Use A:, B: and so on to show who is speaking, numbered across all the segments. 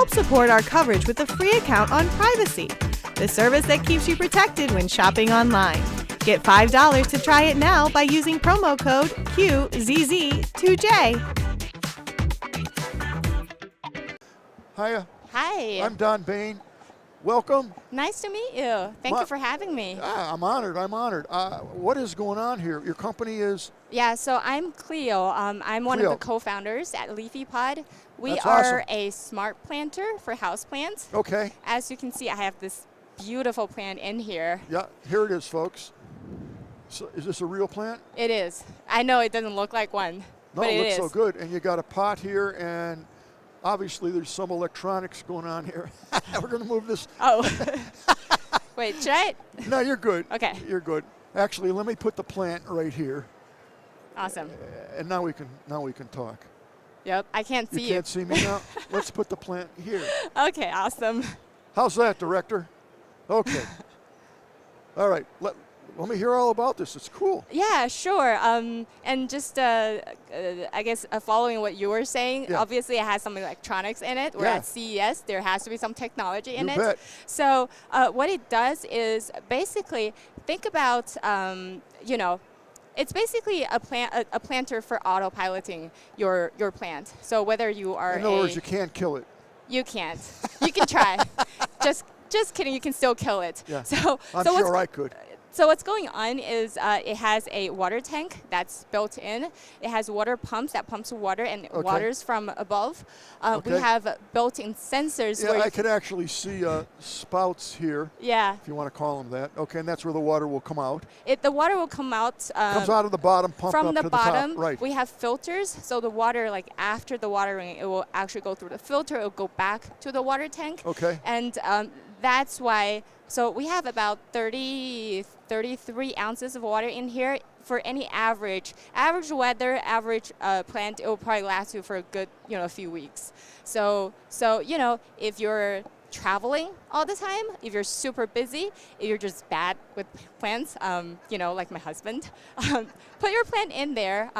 A: Help support our coverage with a free account on Privacy, the service that keeps you protected when shopping online. Get $5 to try it now by using promo code QZZ2J.
B: Hiya.
C: Hi.
B: I'm Don Bain. Welcome.
C: Nice to meet you. Thank you for having me.
B: I'm honored. What is going on here? Your company is?
C: Yeah, so I'm Cleo. I'm one
B: Cleo.
C: of the co-founders at LeafyPod. We
B: That's
C: are
B: awesome.
C: a smart planter for houseplants.
B: Okay.
C: As you can see, I have this beautiful plant in here.
B: Yeah, here it is, folks. So, is this a real plant?
C: It is. I know it doesn't look like one,
B: No,
C: but
B: it
C: it
B: looks
C: is.
B: so good. And you got a pot here, and obviously there's some electronics going on here. We're going to move this.
C: Oh. Wait, should I?
B: No, you're good.
C: Okay.
B: You're good. Actually, let me put the plant right here,
C: Awesome.
B: and now we can talk.
C: Yep, I can't see
B: You can't see me now? Let's put the plant here.
C: Okay, awesome.
B: How's that, Director? Okay. All right. Let me hear all about this. It's cool.
C: Yeah, sure. And just, I guess, following what you were saying,
B: Yeah.
C: obviously it has some electronics in it. We're
B: Yeah.
C: at CES. There has to be some technology in
B: You
C: it.
B: bet.
C: So what it does is basically think about, it's basically a planter for autopiloting your plant. So whether you are
B: In other words, you can't kill it.
C: you can't. You can try. Just kidding. You can still kill it.
B: Yeah.
C: So
B: I'm
C: so what's
B: sure I could.
C: So what's going on is it has a water tank that's built in. It has water pumps that pumps water and
B: Okay.
C: waters from above. We
B: Okay.
C: have built-in sensors.
B: Yeah,
C: where
B: I could actually see spouts here,
C: yeah,
B: if you want to call them that. Okay, and that's where the water will come out.
C: the water will come out.
B: Comes out of the bottom, pumped
C: From
B: up
C: the
B: to
C: bottom,
B: the top. Right.
C: we have filters, so the water, like after the watering, it will actually go through the filter. It will go back to the water tank.
B: Okay.
C: And that's why, so we have about 33 ounces of water in here. For any average weather, average plant, it will probably last you for a good, a few weeks. So if you're traveling all the time, if you're super busy, if you're just bad with plants, like my husband, put your plant in there.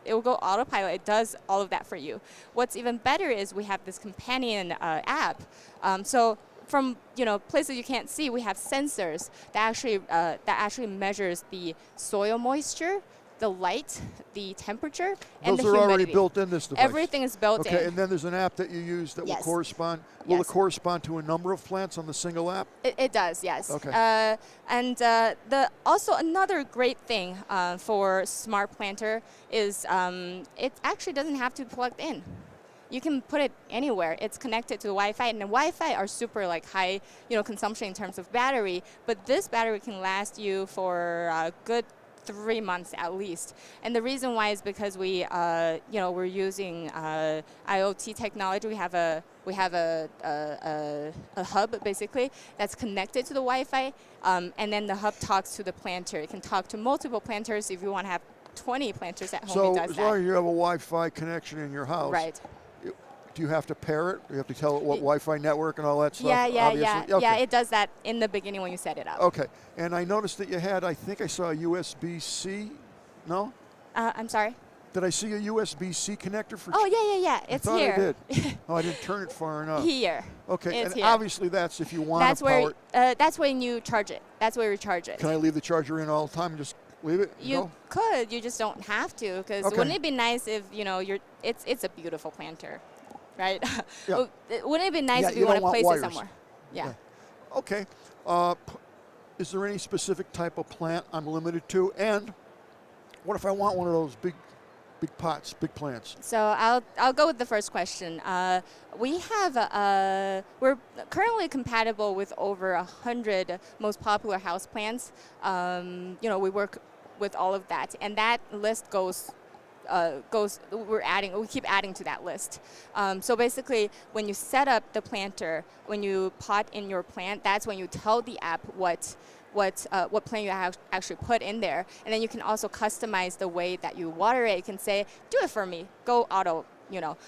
C: It will go autopilot. It does all of that for you. What's even better is we have this companion app. So from places you can't see, we have sensors that actually measures the soil moisture, the light, the temperature, and the
B: Those are
C: humidity.
B: already built in this device.
C: Everything is built in.
B: Okay, and then there's an app that you use that will
C: Yes.
B: correspond. Will
C: Yes.
B: it correspond to a number of plants on the single app?
C: It does, yes.
B: Okay.
C: And also another great thing for Smart Planter is it actually doesn't have to be plugged in. You can put it anywhere. It's connected to the Wi-Fi, and the Wi-Fi are super high, consumption in terms of battery. But this battery can last you for a good 3 months at least. And the reason why is because we're using IoT technology. We have a hub basically that's connected to the Wi-Fi, and then the hub talks to the planter. It can talk to multiple planters. If you want to have 20 planters at home,
B: So
C: it does
B: as
C: that.
B: long as you have a Wi-Fi connection in your house,
C: Right.
B: do you have to pair it? Do you have to tell it what Wi-Fi network and all that stuff?
C: Yeah.
B: Obviously? Okay.
C: Yeah, it does that in the beginning when you set it up.
B: Okay, and I noticed that you had, I think I saw a USB-C, no?
C: I'm sorry?
B: Did I see a USB-C connector for?
C: Oh, yeah. It's
B: I thought
C: here.
B: I did. Oh, I didn't turn it far enough.
C: Here.
B: Okay,
C: It's
B: and
C: here.
B: obviously that's if you want
C: That's
B: to power
C: where that's when you charge it. That's where you charge it.
B: Can I leave the charger in all the time and just leave it?
C: You
B: No?
C: could. You just don't have to, because
B: Okay.
C: wouldn't it be nice if it's a beautiful planter, right?
B: Yeah.
C: Wouldn't it be nice
B: Yeah,
C: if
B: you
C: you want
B: don't
C: to
B: want
C: place it
B: wires.
C: somewhere? Yeah.
B: Okay. Is there any specific type of plant I'm limited to? And what if I want one of those big pots, big plants?
C: So I'll go with the first question. We have we're currently compatible with over 100 most popular houseplants. We work with all of that, and that list goes. We keep adding to that list. So basically, when you set up the planter, when you pot in your plant, that's when you tell the app what plant you actually put in there, and then you can also customize the way that you water it. You can say, "Do it for me, go auto."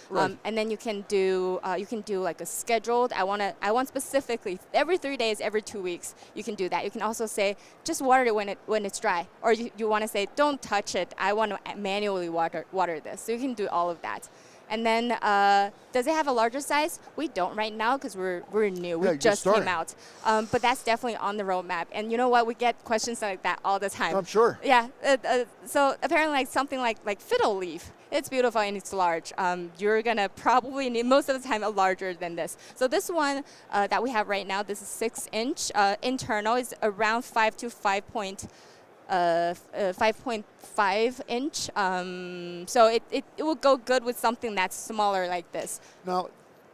B: Right.
C: And then you can do like a scheduled. I want specifically every 3 days, every 2 weeks. You can do that. You can also say just water it when it's dry, or you want to say don't touch it. I want to manually water this. So you can do all of that. And then, does it have a larger size? We don't right now because we're new. We just came out. But that's definitely on the roadmap. And you know what? We get questions like that all the time.
B: I'm sure.
C: Yeah. So apparently, like something like fiddle leaf. It's beautiful and it's large. You're gonna probably need most of the time a larger than this. So this one that we have right now, this is 6-inch. Internal is around 5 to 5.5 inch. So it will go good with something that's smaller like this.
B: Now,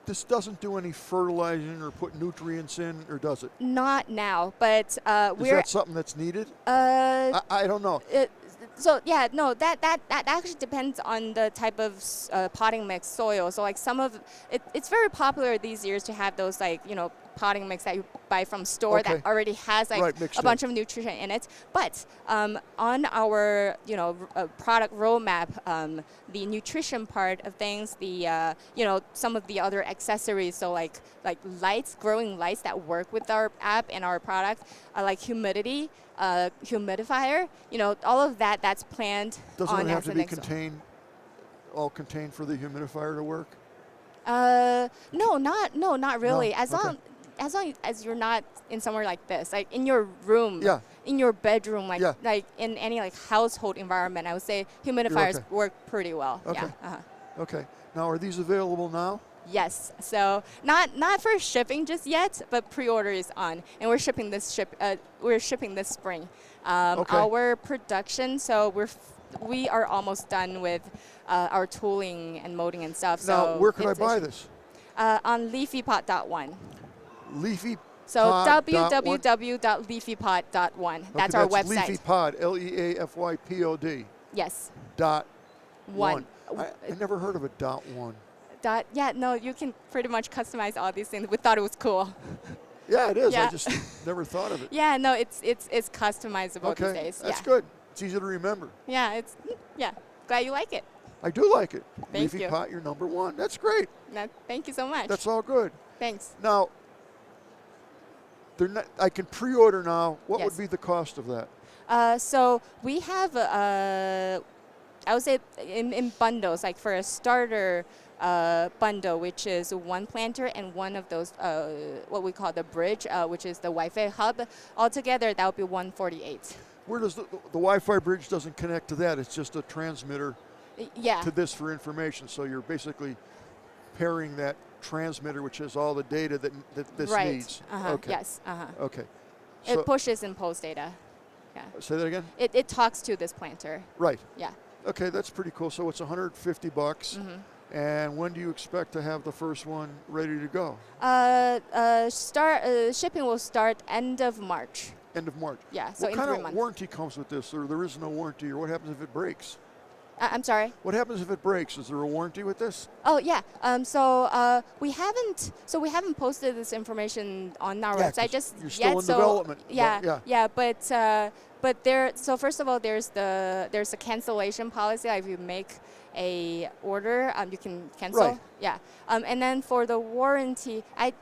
B: this doesn't do any fertilizing or put nutrients in, or does it?
C: Not now, but
B: Is that something that's needed? I don't know.
C: So yeah, no, that actually depends on the type of potting mix soil. So like some of it's very popular these years to have those like potting mix that you buy from store that already has like a bunch of nutrition in it. But on our product roadmap, the nutrition part of things, the some of the other accessories, so like lights, growing lights that work with our app and our product, like humidity. Humidifier, all of that's planned.
B: Doesn't
C: on
B: it have to be all contained for the humidifier to work?
C: No, not really.
B: No?
C: As long as you're not in somewhere like this, like in your room, in your bedroom, like in any like household environment, I would say humidifiers work pretty well.
B: Okay.
C: Yeah.
B: Okay. Now, are these available now?
C: Yes. So not for shipping just yet, but pre-order is on, and we're shipping this spring. Our production, so we are almost done with our tooling and molding and stuff.
B: Now, where can I buy this?
A: On LeafyPod.1.
B: Leafy.
A: So www.leafypod.1. That's our website.
B: LeafyPod, LeafyPod.
A: Yes.
B: .1. I never heard of a .1.
A: Yeah, no, you can pretty much customize all these things. We thought it was cool.
B: Yeah, it is.
A: Yeah.
B: I just never thought of it.
A: Yeah, no, it's customizable these days.
B: That's good. It's easy to remember.
A: Yeah, glad you like it.
B: I do like it.
A: Thank
B: Leafy
A: you.
B: Pot, you're number one. That's great.
A: Thank you so much.
B: That's all good.
A: Thanks.
B: Now, I can pre-order now. What
A: Yes.
B: would be the cost of that?
A: So we have, I would say in bundles, like for a starter bundle, which is one planter and one of those, what we call the bridge, which is the Wi-Fi hub. Altogether, that would be $148.
B: Where does the Wi-Fi bridge doesn't connect to that? It's just a transmitter to this for information. So you're basically pairing that transmitter, which has all the data that this needs. Okay.
A: Yes.
B: Okay. So
A: It pushes and pulls data. Yeah.
B: Say that again?
A: It talks to this planter.
B: Right.
A: Yeah.
B: Okay, that's pretty cool. So it's $150.
A: Mm-hmm.
B: And when do you expect to have the first one ready to go?
A: Shipping will start end of March.
B: End of March.
A: Yeah, so
B: what
A: in
B: kind
A: 3
B: of
A: months.
B: warranty comes with this, or there is no warranty, or what happens if it breaks?
A: I'm sorry?
B: What happens if it breaks? Is there a warranty with this?
A: Oh yeah. We haven't posted this information on our website just
B: you're
A: yet.
B: still in development.
A: But there. So first of all, there's a cancellation policy. Like if you make a order, you can cancel.
B: Right.
A: Yeah. And then for the warranty, I'm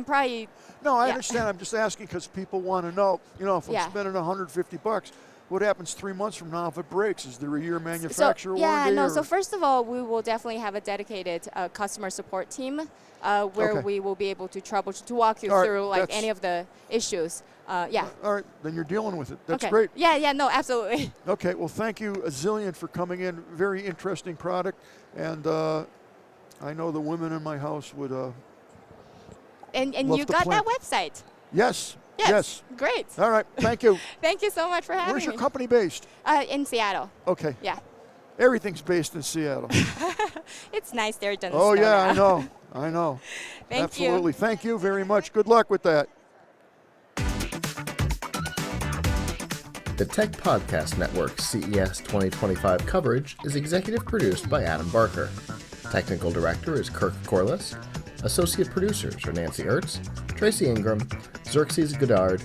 A: probably.
B: No, I understand. I'm just asking because people want to know. If I'm spending $150. What happens 3 months from now if it breaks? Is there a year manufacturer warranty?
A: So first of all, we will definitely have a dedicated customer support team where we will be able to troubleshoot, to walk you through any of the issues.
B: All right, then you're dealing with it. That's
A: okay.
B: great.
A: Yeah, no, absolutely.
B: Okay, well, thank you a zillion for coming in. Very interesting product, and I know the women in my house would.
A: And you got that website.
B: Yes.
A: Yes. Great.
B: All right. Thank you.
A: Thank you so much for having me.
B: Where's your company based?
A: In Seattle.
B: Okay.
A: Yeah.
B: Everything's based in Seattle.
A: It's nice there, doesn't
B: Oh,
A: snow
B: yeah,
A: now.
B: I know.
A: Thank
B: Absolutely.
A: you.
B: Thank you very much. Good luck with that.
D: The Tech Podcast Network's CES 2025 coverage is executive produced by Adam Barker. Technical director is Kirk Corliss. Associate producers are Nancy Ertz, Tracy Ingram, Xerxes Goddard,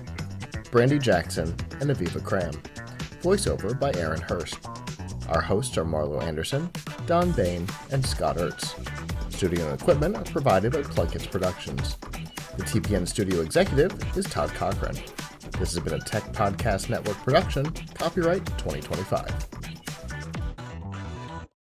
D: Brandy Jackson, and Aviva Cram. Voiceover by Aaron Hurst. Our hosts are Marlo Anderson, Don Bain, and Scott Ertz. Studio and equipment are provided by PLUGHITZ Productions. The TPN studio executive is Todd Cochran. This has been a Tech Podcast Network production, copyright 2025.